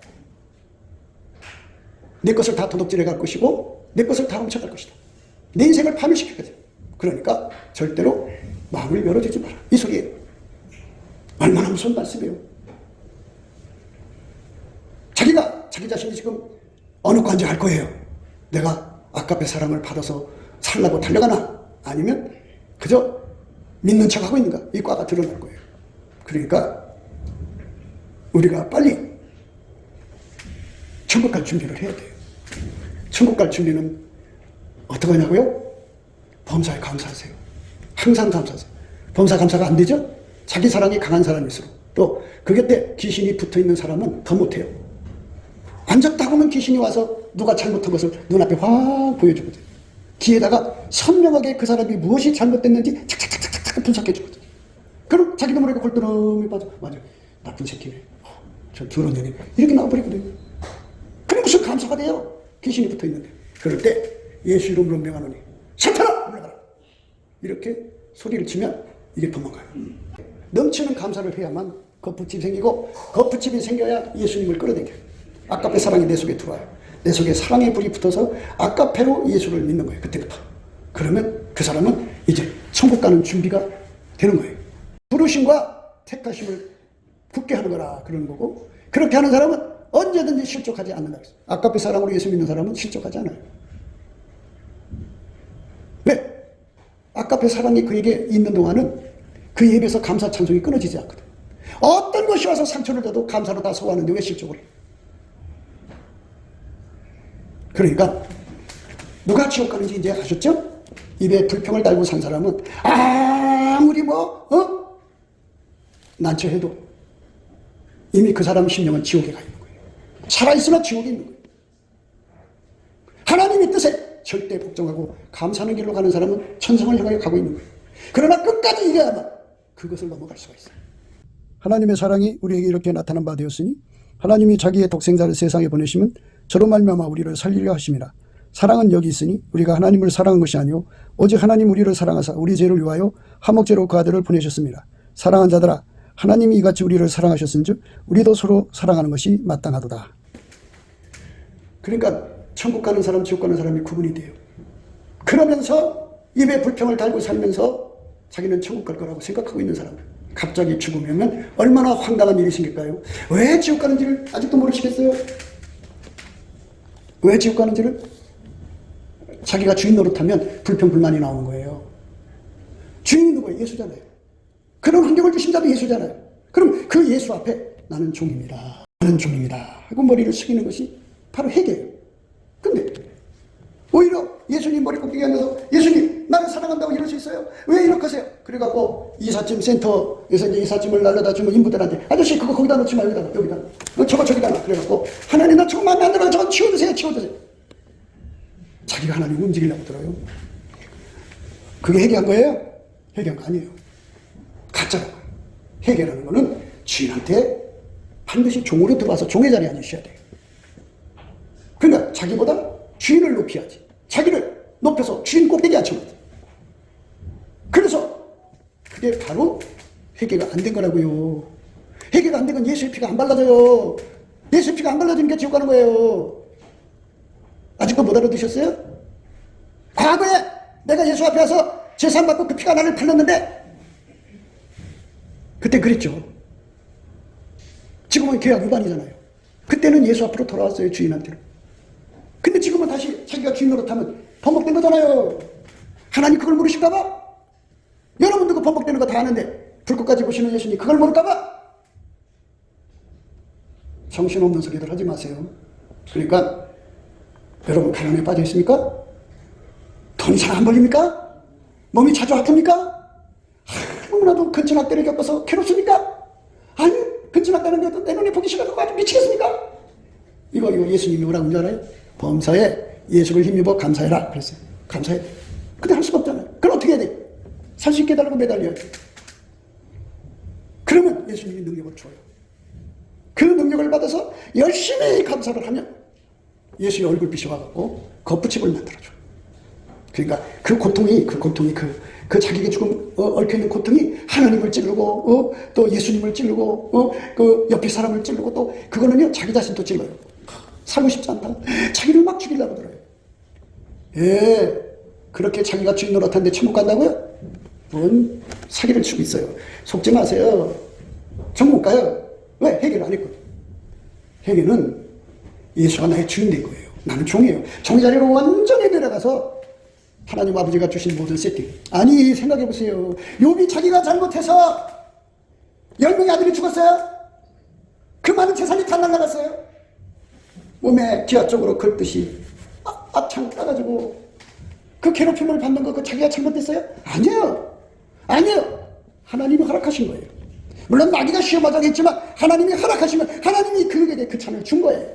내 것을 다 도둑질해 갈 것이고 내 것을 다 훔쳐갈 것이다. 내 인생을 파멸시킬 거지. 그러니까 절대로 마음을 열어주지 마라. 이 소리예요. 얼마나 무서운 말씀이에요. 자기 자신이 지금 어느 과인지 알 거예요. 내가 아까페 사랑을 받아서 살라고 달려가나 아니면 그저 믿는 척하고 있는가, 이 과가 드러날 거예요. 그러니까 우리가 빨리 천국 갈 준비를 해야 돼요. 천국 갈 준비는 어떻게 하냐고요? 범사에 감사하세요. 항상 감사하세요. 범사 감사가 안 되죠? 자기 사랑이 강한 사람일수록, 또 그 곁에 귀신이 붙어있는 사람은 더 못해요. 앉았다 하면 귀신이 와서 누가 잘못한 것을 눈앞에 확 보여주거든요. 귀에다가 선명하게 그 사람이 무엇이 잘못됐는지 착착착착착 분석해 주거든요. 그럼 자기도 모르게 골똘히 맞아, 나쁜 새끼네, 저 더러운 년이네, 이렇게 나와버리거든요. 그럼 무슨 감사가 돼요? 귀신이 붙어있는데. 그럴 때 예수 이름으로 명하노니 사탄아 물러가라, 이렇게 소리를 치면 이게 도망가요. 넘치는 감사를 해야만 거푸집이 생기고, 거푸집이 생겨야 예수님을 끌어당겨요. 아까페 사랑이 내 속에 들어와요. 내 속에 사랑의 불이 붙어서 아까페로 예수를 믿는 거예요. 그때부터. 그러면 그 사람은 이제 천국 가는 준비가 되는 거예요. 부르심과 택하심을 굳게 하는 거라 그러는 거고, 그렇게 하는 사람은 언제든지 실족하지 않는다. 아까페 사랑으로 예수 믿는 사람은 실족하지 않아요. 왜? 아까페 사랑이 그에게 있는 동안은 그 입에서 감사 찬송이 끊어지지 않거든. 어떤 것이 와서 상처를 줘도 감사로 다 소화하는데 왜 실족을 해요? 그러니까 누가 지옥 가는지 이제 아셨죠? 입에 불평을 달고 산 사람은 아무리 난처해도 이미 그 사람 심령은 지옥에 가 있는 거예요. 살아있으나 지옥에 있는 거예요. 하나님의 뜻에 절대 복종하고 감사하는 길로 가는 사람은 천성을 향하여 가고 있는 거예요. 그러나 끝까지 이래야만 그것을 넘어갈 수가 있어요. 하나님의 사랑이 우리에게 이렇게 나타난 바 되었으니 하나님이 자기의 독생자를 세상에 보내시면 저로 말미암아 우리를 살리려 하심이라. 사랑은 여기 있으니 우리가 하나님을 사랑한 것이 아니요 오직 하나님 우리를 사랑하사 우리 죄를 위하여 화목제로 그 아들을 보내셨습니다. 사랑한 자들아, 하나님이 이같이 우리를 사랑하셨은즉 우리도 서로 사랑하는 것이 마땅하도다. 그러니까 천국 가는 사람, 지옥 가는 사람이 구분이 돼요. 그러면서 입에 불평을 달고 살면서 자기는 천국 갈 거라고 생각하고 있는 사람, 갑자기 죽으면 얼마나 황당한 일이 생길까요? 왜 지옥 가는지를 아직도 모르시겠어요? 왜 지옥 가는지를? 자기가 주인 노릇하면 불평 불만이 나오는 거예요. 주인이 누구예요? 예수잖아요. 그런 환경을 주신 자도 예수잖아요. 그럼 그 예수 앞에 나는 종입니다, 나는 종입니다 하고 머리를 숙이는 것이 바로 회개예요. 근데 오히려 예수님 머리 꺾이게 하면서 예수님 나를 사랑한다고 이럴 수 있어요? 왜 이렇게 하세요? 그래갖고 이삿짐 센터에서 이제 이삿짐을 날려다 주면 인부들한테 아저씨 그거 거기다 놓지 마, 여기다 저거 저기다 놔. 그래갖고 하나님 나 저거 마음에 안 들어요, 저거 치워주세요. 자기가 하나님 움직이려고 들어요. 그게 회개한 거예요? 회개한 거 아니에요. 가짜라고. 회개라는 거는 주인한테 반드시 종으로 들어와서 종의 자리에 앉으셔야 돼요. 그러니까 자기보다 주인을 높여야지. 자기를 높여서 주인 꼭대기 앉혀야지. 그래서 그게 바로 회개가 안 된 거라고요. 회개가 안 된 건 예수의 피가 안 발라져요. 예수의 피가 안 발라지니까 지옥 가는 거예요. 아직도 못 알아두셨어요? 과거에 내가 예수 앞에 와서 제사 받고 그 피가 나를 팔렸는데 그때 그랬죠. 지금은 계약 위반이잖아요. 그때는 예수 앞으로 돌아왔어요, 주인한테는. 근데 지금은 다시 자기가 주인 노릇하면 번복된 거잖아요. 하나님 그걸 모르실까봐? 여러분도 그 번복되는 거 다 아는데 불꽃까지 보시는 예수님 그걸 모를까봐? 정신없는 소리들 하지 마세요. 그러니까 여러분 가난에 빠져 있습니까? 돈이 잘 안 벌립니까? 몸이 자주 아픕니까? 너무나도 근친학대를 겪어서 괴롭습니까? 아니 근친학대는 것도 내 눈에 보기 싫어서 아주 미치겠습니까? 이거 예수님이 뭐라고 하는 줄 알아요? 범사에 예수를 힘입어 감사해라 그랬어요. 감사해. 근데 할 수가 없잖아요. 그럼 어떻게 해야 돼? 살 수 있게 해달라고 매달려야 돼. 그러면 예수님이 능력을 줘요. 그 능력을 받아서 열심히 감사를 하면 예수의 얼굴빛이 와갖고 거푸집을 만들어줘. 그러니까 그 고통이 그 자기에게 조금 얽혀있는 고통이 하나님을 찌르고 또 예수님을 찌르고 그 옆에 사람을 찌르고 또 그거는요 자기 자신도 찔러요. 살고 싶지 않다. 자기를 막 죽이려고 들어요. 예, 그렇게 자기가 주인 노릇하는데 천국 간다고요? 뭔 사기를 치고 있어요. 속지 마세요. 천국 가요. 왜? 회개를 안 했거든. 회개는 예수가 나의 주인 된 거예요. 나는 종이에요. 종의 자리로 완전히 내려가서 하나님 아버지가 주신 모든 세팅. 아니 생각해보세요. 욥이 자기가 잘못해서 10명의 아들이 죽었어요. 그 많은 재산이 다 날아갔어요. 몸에 기아 쪽으로 긁듯이 앞창 따가지고 그 괴롭힘을 받는 거 자기가 잘못했어요? 아니에요. 하나님이 허락하신 거예요. 물론 마귀가 시험하자고 했지만 하나님이 허락하시면 하나님이 그에게 그 찬을 준 거예요.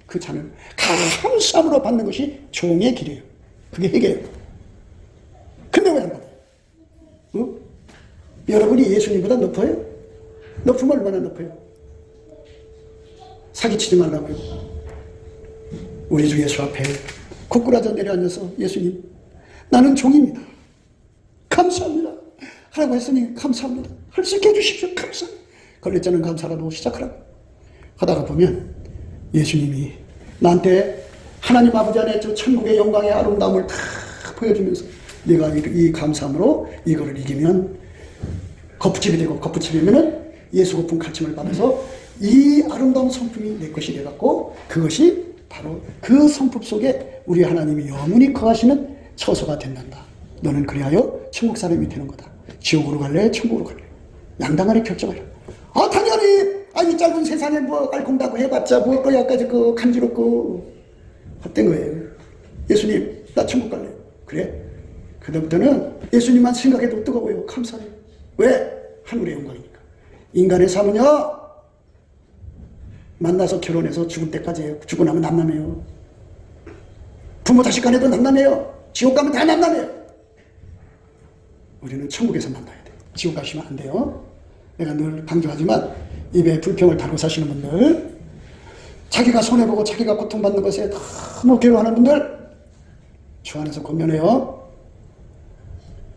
그 찬을 감사함으로 받는 것이 종의 길이에요. 그게 회개예요. 근데 왜 안 받아요? 여러분이 예수님보다 높아요? 높으면 얼마나 높아요? 사기치지 말라고요. 우리 주 예수 앞에 고꾸라져 내려앉아서 예수님 나는 종입니다. 감사합니다. 하라고 했으니 감사합니다. 할 수 있게 해주십시오. 감사합니다. 걸레자는 감사라도 시작하라고 하다가 보면 예수님이 나한테 하나님 아버지 안에 저 천국의 영광의 아름다움을 다 보여주면서 내가 이 감사함으로 이거를 이기면 거푸집이 되고 거푸집이면은 예수 고품 가침을 받아서 이 아름다운 성품이 내 것이 돼갖고 그것이 바로 그 성품 속에 우리 하나님이 영원히 거하시는 처소가 된단다. 너는 그리하여 천국 사람이 되는 거다. 지옥으로 갈래? 천국으로 갈래? 양당하리 결정하라. 당연히 이 짧은 세상에 뭐 알콩다고 해봤자 뭐 거기까지 그 간지럽고 헛된 거예요. 예수님 나 천국 갈래. 그래? 그다음부터는 예수님만 생각해도 뜨거워요. 감사해요. 왜? 하늘의 영광이니까. 인간의 삶은요 만나서 결혼해서 죽을 때까지 해요. 죽고 나면 남남해요. 부모 자식 간에도 남남해요. 지옥 가면 다 남남해요. 우리는 천국에서 만나야 돼요. 지옥 가시면 안 돼요. 내가 늘 강조하지만 입에 불평을 달고 사시는 분들, 자기가 손해보고 자기가 고통받는 것에 너무 괴로워하는 분들 주 안에서 권면해요.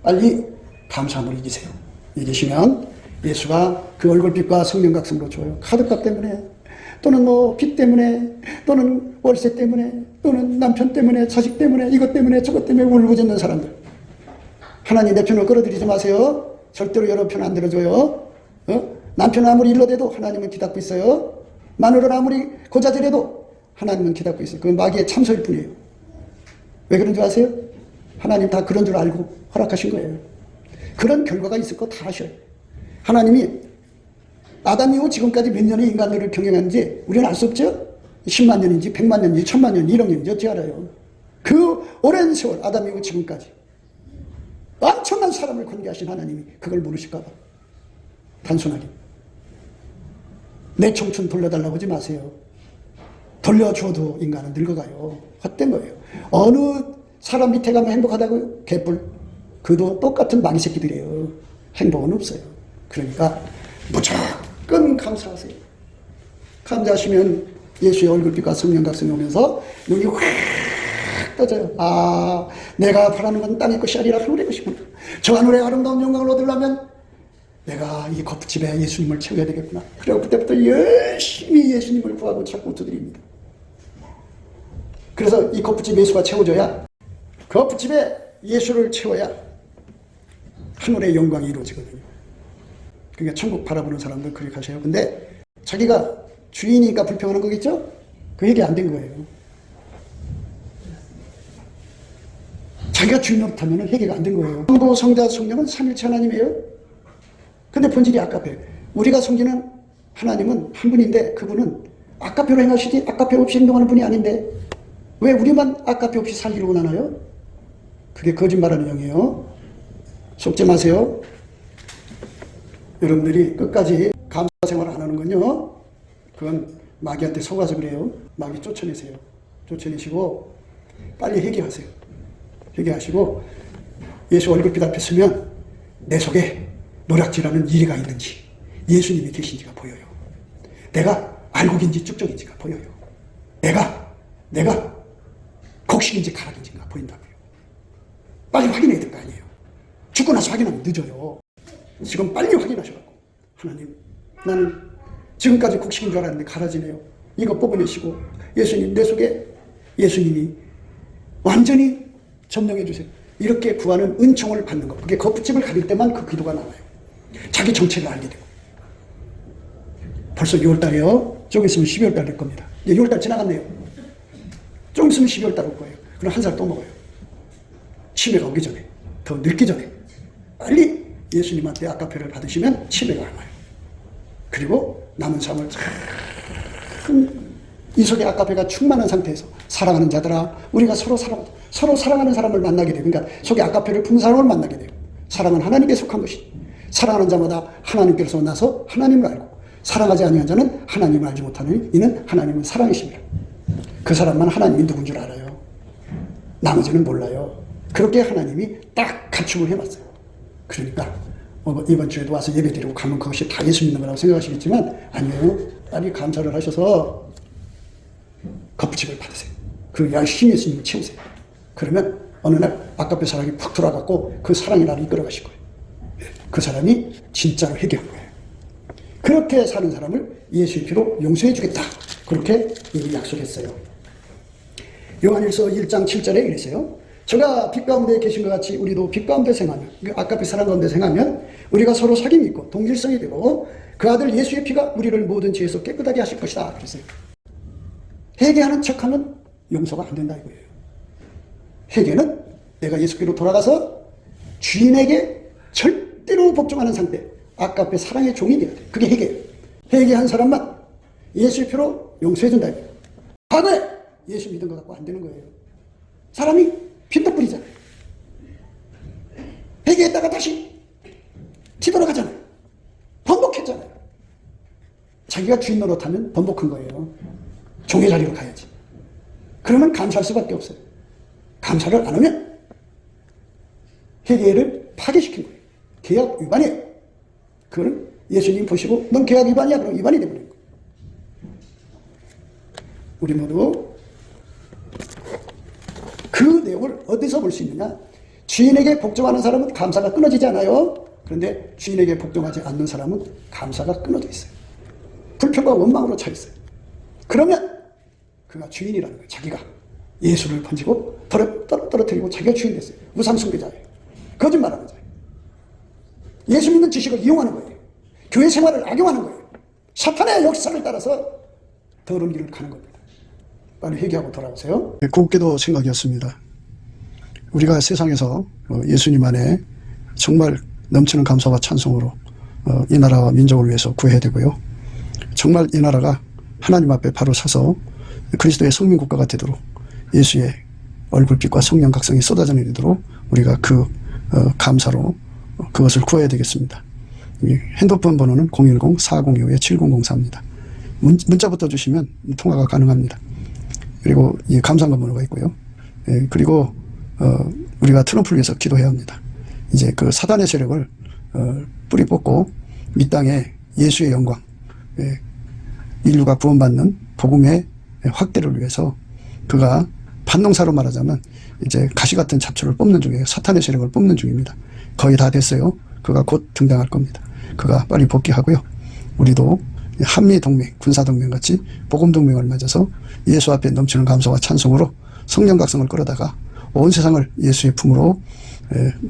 빨리 감사함을 이기세요. 이기시면 예수가 그 얼굴빛과 성령 각성으로 줘요. 카드값 때문에 또는 뭐 빚 때문에, 또는 월세 때문에, 또는 남편 때문에, 자식 때문에, 이것 때문에, 저것 때문에 울부짖는 사람들. 하나님 내 편을 끌어들이지 마세요. 절대로 여러 편 안 들어줘요. 남편은 아무리 일러대도 하나님은 기다리고 있어요. 마누라는 아무리 고자질해도 하나님은 기다리고 있어요. 그건 마귀의 참소일 뿐이에요. 왜 그런 줄 아세요? 하나님 다 그런 줄 알고 허락하신 거예요. 그런 결과가 있을 거 다 아셔요. 하나님이 아담 이후 지금까지 몇 년의 인간들을 경영하는지 우리는 알 수 없죠? 10만 년인지 100만 년인지 1000만 년인지 1억 년인지 어찌 알아요? 그 오랜 세월 아담 이후 지금까지 엄청난 사람을 관계하신 하나님이 그걸 모르실까 봐. 단순하게 내 청춘 돌려달라고 하지 마세요. 돌려줘도 인간은 늙어가요. 헛된 거예요. 어느 사람 밑에 가면 행복하다고요? 개뿔. 그도 똑같은 망이 새끼들이에요. 행복은 없어요. 그러니까 무조건 감사하세요. 감사하시면 예수의 얼굴빛과 성령 각성이 오면서 눈이 확 떠져요. 아, 내가 바라는 건 땅의 것이 아니라 하늘의 것이구나. 저 하늘의 아름다운 영광을 얻으려면 내가 이 거푸집에 예수님을 채워야 되겠구나. 그리고 그때부터 열심히 예수님을 구하고 찾고 두드립니다. 그래서 이 거푸집 예수가 채워져야, 거푸집에 예수를 채워야 하늘의 영광이 이루어지거든요. 그러니까 천국 바라보는 사람들 그렇게 하셔요. 근데 자기가 주인이니까 불평하는 거겠죠? 그 얘기 안 된 거예요. 자기가 주인 노릇하면 회개가 안 된 거예요. 성부, 성자, 성령은 삼일체 하나님이에요. 근데 본질이 아까페. 우리가 섬기는 하나님은 한 분인데 그분은 아까페로 행하시지 아까페 없이 행동하는 분이 아닌데 왜 우리만 아까페 없이 살기를 원하나요? 그게 거짓말하는 영이에요. 속지 마세요. 여러분들이 끝까지 감사 생활을 안 하는 건요, 그건 마귀한테 속아서 그래요. 마귀 쫓아내세요. 쫓아내시고 빨리 회개하세요. 회개하시고 예수 얼굴빛 앞에 서면 내 속에 노략질하는 이리가 있는지 예수님이 계신지가 보여요. 내가 알곡인지 쭉적인지가 보여요. 내가 곡식인지 가락인지가 보인다고요. 빨리 확인해야 될 거 아니에요. 죽고 나서 확인하면 늦어요. 지금 빨리 확인하셔갖고 하나님, 나는 지금까지 곡식인 줄 알았는데 가라지네요. 이거 뽑아내시고 예수님 내 속에 예수님이 완전히 점령해 주세요. 이렇게 구하는 은총을 받는 것. 그게 거푸집을 가릴 때만 그 기도가 나와요. 자기 정체를 알게 되고. 벌써 6월달이에요. 조금 있으면 12월달 될 겁니다. 이제 6월달 지나갔네요. 조금 있으면 12월달 올 거예요. 그럼 한 살 또 먹어요. 치매가 오기 전에, 더 늙기 전에 빨리 예수님한테 아까페를 받으시면 치매가 안 와요. 그리고 남은 삶을 이 속에 아까페가 충만한 상태에서 사랑하는 자들아, 우리가 서로 사랑하는 사람을 만나게 돼요. 그러니까 속에 아까페를 품는 사람을 만나게 돼요. 사랑은 하나님께 속한 것이, 사랑하는 자마다 하나님께서 나서 하나님을 알고, 사랑하지 아니한 자는 하나님을 알지 못하느니 이는 하나님은 사랑이십니다. 그 사람만 하나님이 누군 줄 알아요. 나머지는 몰라요. 그렇게 하나님이 딱 갖춤을 해놨어요. 그러니까 이번 주에도 와서 예배드리고 가면 그것이 다 예수 믿는 거라고 생각하시겠지만 아니에요. 빨리 감사를 하셔서 거푸집을 받으세요. 그 열심히 예수님을 채우세요. 그러면 어느 날 아까페 사랑이 푹 들어가고 그 사랑이 나를 이끌어 가실 거예요. 그 사람이 진짜로 회개한 거예요. 그렇게 사는 사람을 예수의 피로 용서해 주겠다. 그렇게 이미 약속했어요. 요한일서 1장 7절에 이랬어요. 저가 빛 가운데 계신 것 같이 우리도 빛 가운데 생하면, 아까페 사랑 가운데 생하면 우리가 서로 사귐이 있고 동질성이 되고 그 아들 예수의 피가 우리를 모든 죄에서 깨끗하게 하실 것이다. 그랬어요. 회개하는 척하면 용서가 안 된다 이거예요. 회개는 내가 예수께로 돌아가서 주인에게 절대로 복종하는 상태, 아까페 사랑의 종이 되어야 돼. 그게 회개예요. 회개한 사람만 예수의 피로 용서해준다 이거예요. 과거에 예수 믿은 거 갖고 안 되는 거예요. 사람이 핀떡불이잖아요. 회개했다가 다시 뒤돌아가잖아요. 번복했잖아요. 자기가 주인 노릇하면 번복한 거예요. 종의 자리로 가야지. 그러면 감사할 수밖에 없어요. 감사를 안 하면 회개를 파괴시킨 거예요. 계약 위반이에요. 그거는 예수님 보시고 넌 계약 위반이야. 그럼 위반이 되버리는 거예요. 우리 모두 그 내용을 어디서 볼 수 있느냐? 주인에게 복종하는 사람은 감사가 끊어지지 않아요. 그런데 주인에게 복종하지 않는 사람은 감사가 끊어져 있어요. 불평과 원망으로 차 있어요. 그러면 그가 주인이라는 거예요. 자기가 예수를 던지고 떨어뜨리고 자기가 주인 됐어요. 우상숭배자예요. 거짓말하는 자예요. 예수 믿는 지식을 이용하는 거예요. 교회 생활을 악용하는 거예요. 사탄의 역사를 따라서 더러운 길을 가는 겁니다. 빨리 회개하고 돌아오세요. 곱게도 생각이었습니다. 우리가 세상에서 예수님 안에 정말 넘치는 감사와 찬송으로 이 나라와 민족을 위해서 구해야 되고요. 정말 이 나라가 하나님 앞에 바로 서서 그리스도의 성민국가가 되도록 예수의 얼굴빛과 성령 각성이 쏟아져 내리도록 우리가 그 감사로 그것을 구해야 되겠습니다. 핸드폰 번호는 010-4025-7004입니다. 문자부터 주시면 통화가 가능합니다. 그리고 이 감사한 번호가 있고요. 그리고 우리가 트럼프를 위해서 기도해야 합니다. 이제 그 사단의 세력을 뿌리 뽑고 이 땅에 예수의 영광, 인류가 구원받는 복음의 확대를 위해서 그가 반농사로 말하자면 이제 가시 같은 잡초를 뽑는 중이에요. 사탄의 세력을 뽑는 중입니다. 거의 다 됐어요. 그가 곧 등장할 겁니다. 그가 빨리 복귀하고요. 우리도 한미동맹, 군사동맹 같이 복음동맹을 맺어서 예수 앞에 넘치는 감사와 찬송으로 성령 각성을 끌어다가 온 세상을 예수의 품으로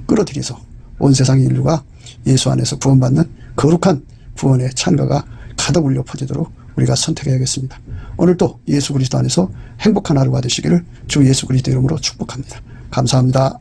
끌어들여서 온 세상의 인류가 예수 안에서 구원받는 거룩한 구원의 찬가가 가득 울려 퍼지도록 우리가 선택해야겠습니다. 오늘도 예수 그리스도 안에서 행복한 하루가 되시기를 주 예수 그리스도 이름으로 축복합니다. 감사합니다.